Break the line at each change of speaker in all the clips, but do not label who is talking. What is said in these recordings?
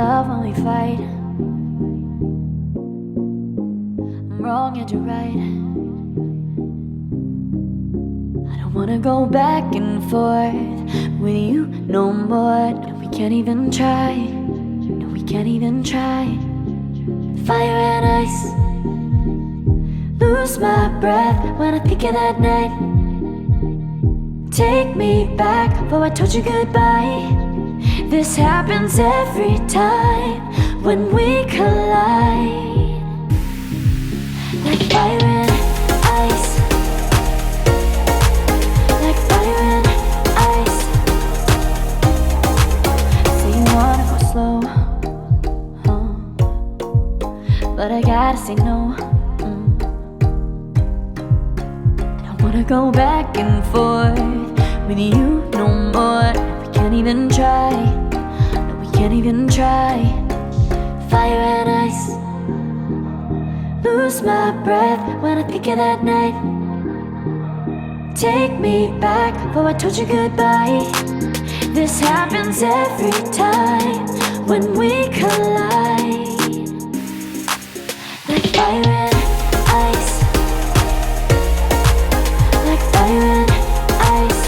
love when we fight. I'm wrong and you're right. I don't wanna go back and forth with you no more. No, we can't even try. No, we can't even try. Fire and ice. Lose my breath when I think of that night. Take me back before I told you goodbye. This happens every time when we collide. Like fire and ice. Like fire and ice. Say you wanna go slow, but I gotta say no. Don't wanna go back and forth with you no more. We can't even try. No, we can't even try. Fire and ice. Lose my breath when I think of that night. Take me back before I told you goodbye. This happens every time when we collide. Like fire and ice. Like fire and ice.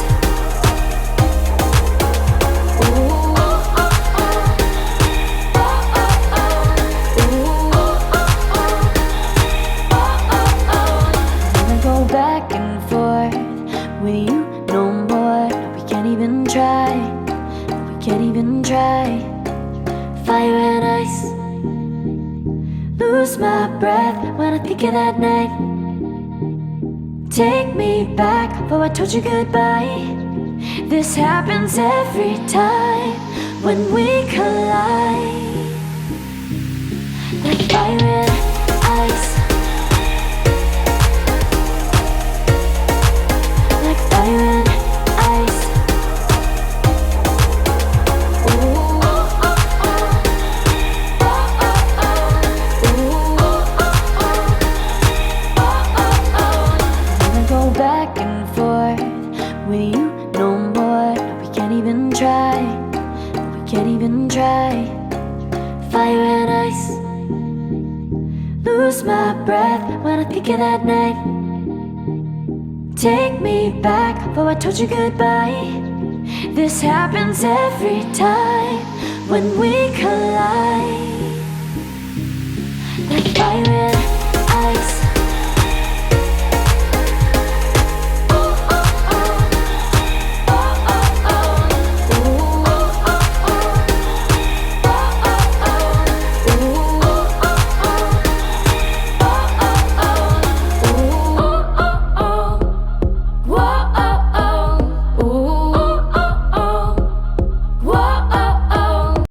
Back and forth with you no more. No, we can't even try. No, we can't even try. Fire and ice. Lose my breath when I think of that night. Take me back before I told you goodbye. This happens every time when we collide. Like fire and ice. Fire and ice. Wanna go back and forth with you no more. No, we can't even try. No, we can't even try. Fire and ice. Lose my breath when I think of that night. Take me back before I told you goodbye. This happens every time when we collide. Like fire and